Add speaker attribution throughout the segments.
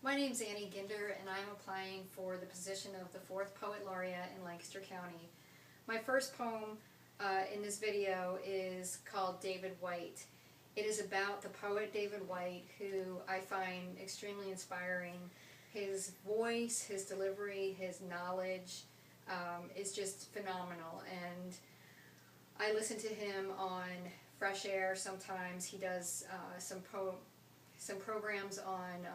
Speaker 1: My name's Annie Ginder, and I'm applying for the position of the 4th Poet Laureate in Lancaster County. My first poem in this video is called David White. It is about the poet David White, who I find extremely inspiring. His voice, his delivery, his knowledge is just phenomenal, and I listen to him on Fresh Air sometimes. He does some programs on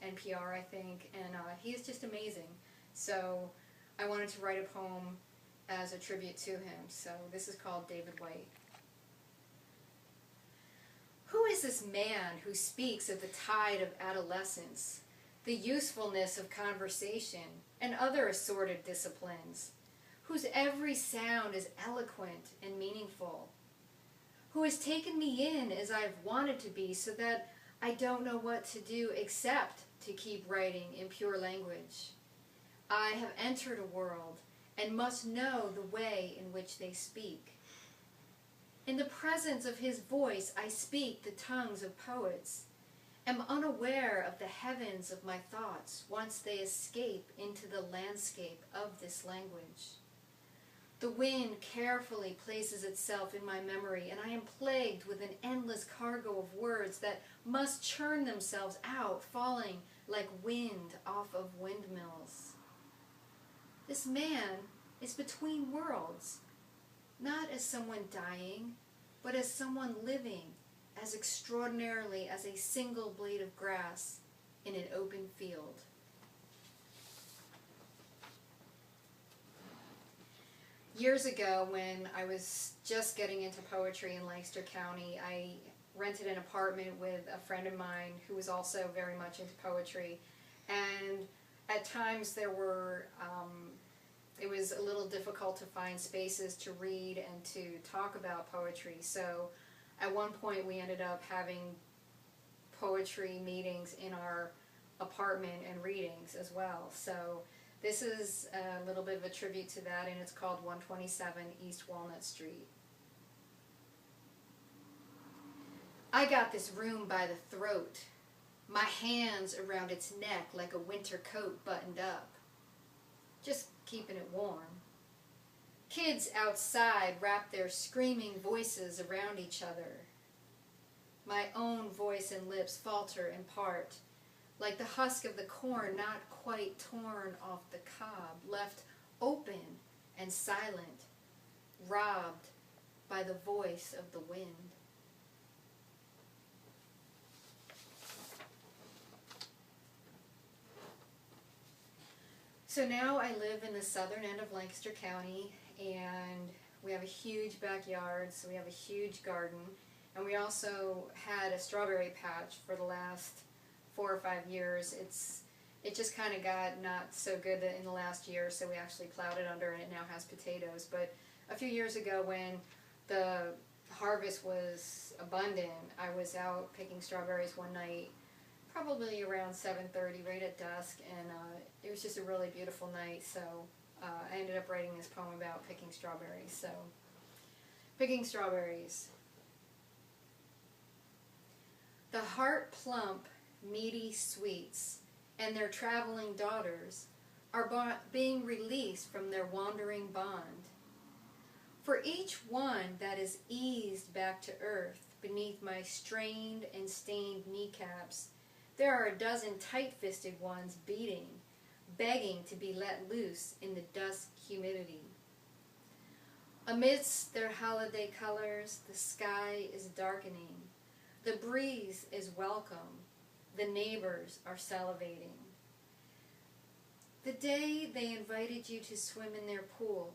Speaker 1: NPR, I think, and he is just amazing. So I wanted to write a poem as a tribute to him. So this is called David White. Who is this man who speaks of the tide of adolescence, the usefulness of conversation, and other assorted disciplines, whose every sound is eloquent and meaningful, who has taken me in as I've wanted to be so that I don't know what to do except to keep writing in pure language. I have entered a world and must know the way in which they speak. In the presence of his voice I speak the tongues of poets, am unaware of the heavens of my thoughts once they escape into the landscape of this language. The wind carefully places itself in my memory, and I am plagued with an endless cargo of words that must churn themselves out, falling like wind off of windmills. This man is between worlds, not as someone dying, but as someone living as extraordinarily as a single blade of grass in an open field. Years ago, when I was just getting into poetry in Lancaster County, I rented an apartment with a friend of mine who was also very much into poetry, and at times there were it was a little difficult to find spaces to read and to talk about poetry. So at one point we ended up having poetry meetings in our apartment and readings as well. So this is a little bit of a tribute to that, and it's called 127 East Walnut Street. I got this room by the throat, my hands around its neck like a winter coat buttoned up, just keeping it warm. Kids outside wrap their screaming voices around each other. My own voice and lips falter in part, like the husk of the corn not quite torn off the cob, left open and silent, robbed by the voice of the wind. So now I live in the southern end of Lancaster County, and we have a huge backyard, so we have a huge garden, and we also had a strawberry patch for the last 4 or 5 years. It just kind of got not so good in the last year, so we actually plowed it under, and it now has potatoes. But a few years ago, when the harvest was abundant, I was out picking strawberries one night, probably around 7:30, right at dusk, and it was just a really beautiful night. So I ended up writing this poem about picking strawberries. So, picking strawberries. The heart-plump, meaty sweets and their traveling daughters are being released from their wandering bond. For each one that is eased back to earth beneath my strained and stained kneecaps, there are a dozen tight-fisted ones beating, begging to be let loose in the dusk humidity. Amidst their holiday colors, the sky is darkening. The breeze is welcome. The neighbors are salivating. The day they invited you to swim in their pool,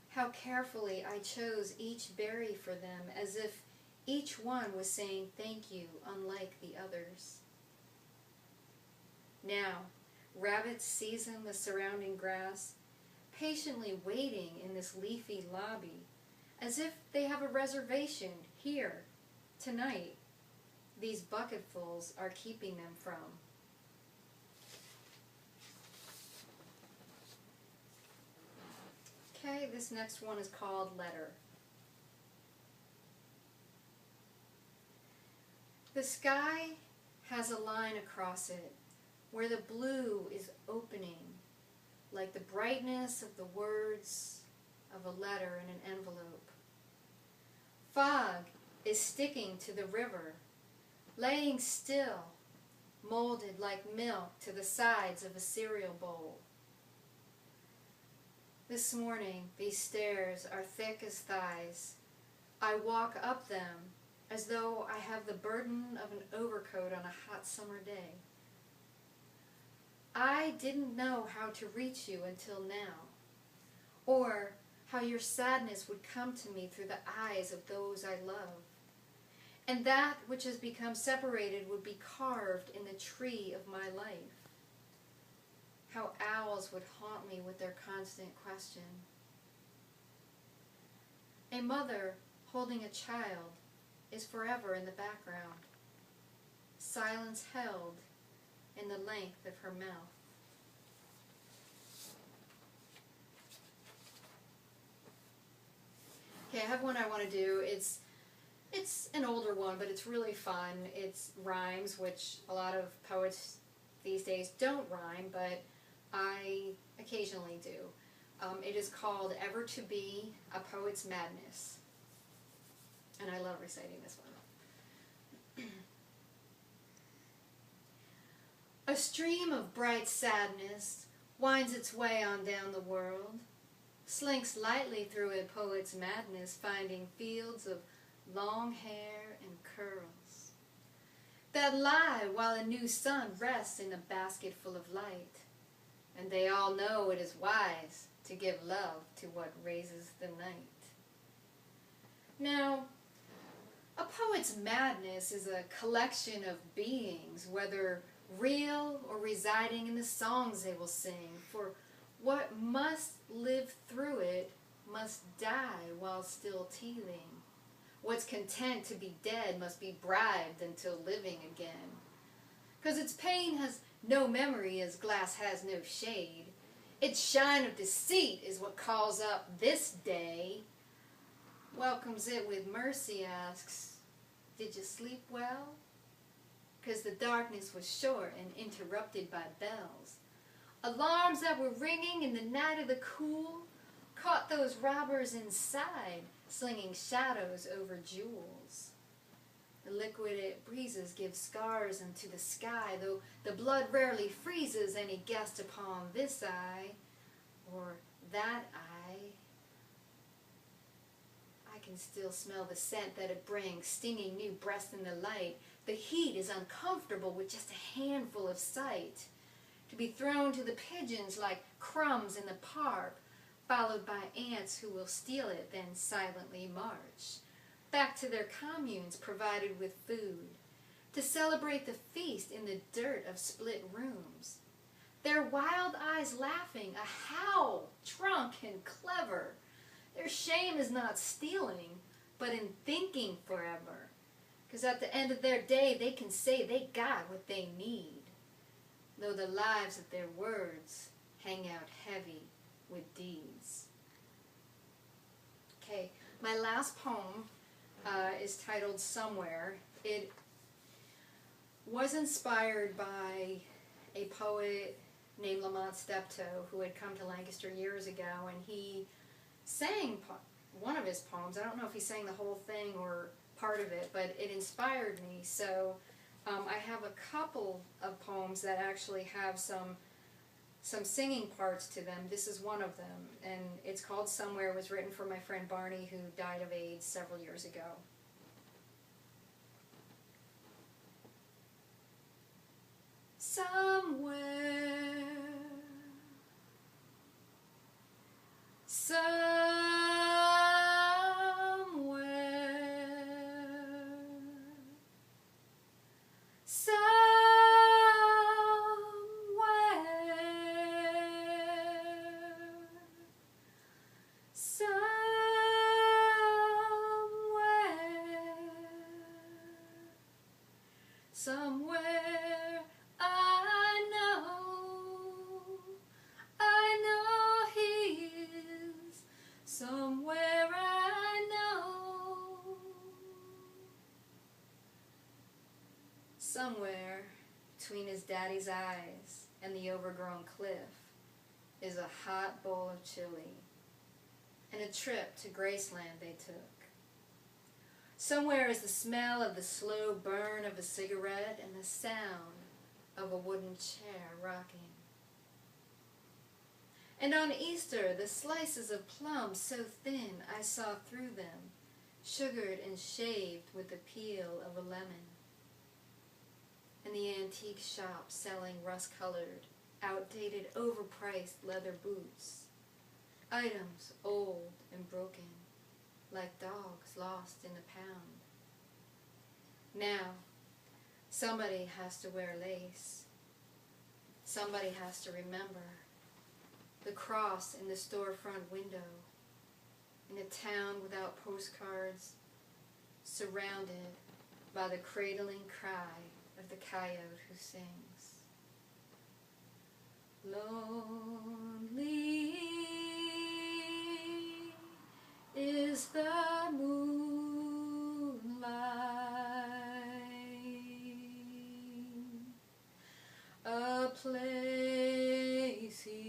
Speaker 1: how carefully I chose each berry for them, as if each one was saying thank you, unlike the others. Now, rabbits season the surrounding grass, patiently waiting in this leafy lobby, as if they have a reservation here, tonight. These bucketfuls are keeping them from. Okay, this next one is called Letter. The sky has a line across it, where the blue is opening, like the brightness of the words of a letter in an envelope. Fog is sticking to the river, laying still, molded like milk to the sides of a cereal bowl. This morning, these stairs are thick as thighs. I walk up them as though I have the burden of an overcoat on a hot summer day. I didn't know how to reach you until now, or how your sadness would come to me through the eyes of those I love, and that which has become separated would be carved in the tree of my life. How owls would haunt me with their constant question. A mother holding a child is forever in the background, silence held in the length of her mouth. Okay, I have one I want to do. It's an older one, but it's really fun. It's rhymes, which a lot of poets these days don't rhyme, but I occasionally do. It is called Ever to Be, A Poet's Madness. And I love reciting this one. A stream of bright sadness winds its way on down the world, slinks lightly through a poet's madness, finding fields of long hair and curls that lie while a new sun rests in a basket full of light. And they all know it is wise to give love to what raises the night. Now, a poet's madness is a collection of beings, whether real or residing in the songs they will sing, for what must live through it must die while still teething. What's content to be dead must be bribed until living again. 'Cause its pain has no memory as glass has no shade. Its shine of deceit is what calls up this day, welcomes it with mercy, asks, did you sleep well? 'Cause the darkness was short and interrupted by bells. Alarms that were ringing in the night of the cool caught those robbers inside, slinging shadows over jewels. The liquid breezes give scars unto the sky, though the blood rarely freezes any guest upon this eye or that eye. I can still smell the scent that it brings, stinging new breaths in the light. The heat is uncomfortable with just a handful of sight, to be thrown to the pigeons like crumbs in the park, followed by ants who will steal it, then silently march back to their communes provided with food, to celebrate the feast in the dirt of split rooms. Their wild eyes laughing, a howl, drunk and clever. Their shame is not stealing, but in thinking forever. 'Cause at the end of their day they can say they got what they need, though the lives of their words hang out heavy with deeds. Okay, my last poem is titled Somewhere. It was inspired by a poet named Lamont Steptoe who had come to Lancaster years ago, and he sang one of his poems. I don't know if he sang the whole thing or part of it, but it inspired me. So I have a couple of poems that actually have some singing parts to them. This is one of them, and it's called Somewhere. It was written for my friend Barney, who died of AIDS several years ago. Somewhere, somewhere I know he is, somewhere I know. Somewhere between his daddy's eyes and the overgrown cliff is a hot bowl of chili and a trip to Graceland they took. Somewhere is the smell of the slow burn of a cigarette and the sound of a wooden chair rocking. And on Easter, the slices of plum so thin I saw through them, sugared and shaved with the peel of a lemon. And the antique shop selling rust-colored, outdated, overpriced leather boots, items old and broken, like dogs lost in a pound. Now, somebody has to wear lace. Somebody has to remember the cross in the storefront window, in a town without postcards, surrounded by the cradling cry of the coyote who sings. Lonely is the moonlight, a place he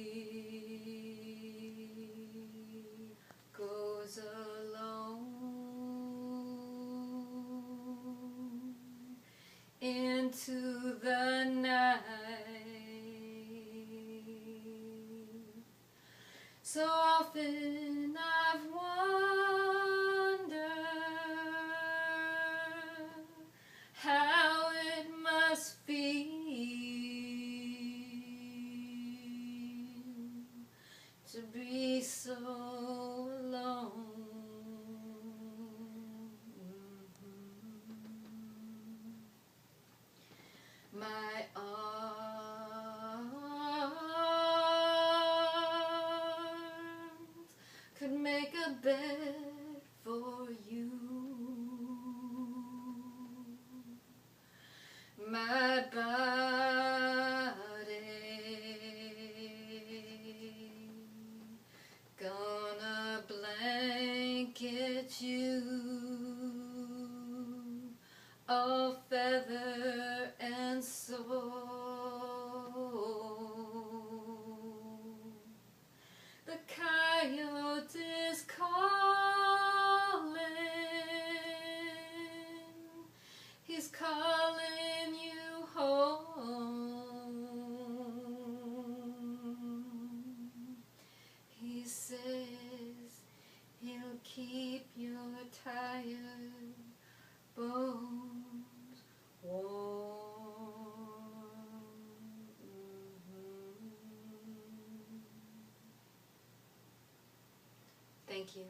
Speaker 1: goes alone into the night. So often I've wondered how it must feel to be so alone. My arms could make a bed for you. My body gonna blanket you, all feather and soul. The coyote is calling, he's calling you home. He says he'll keep your tired bones warm. Thank you.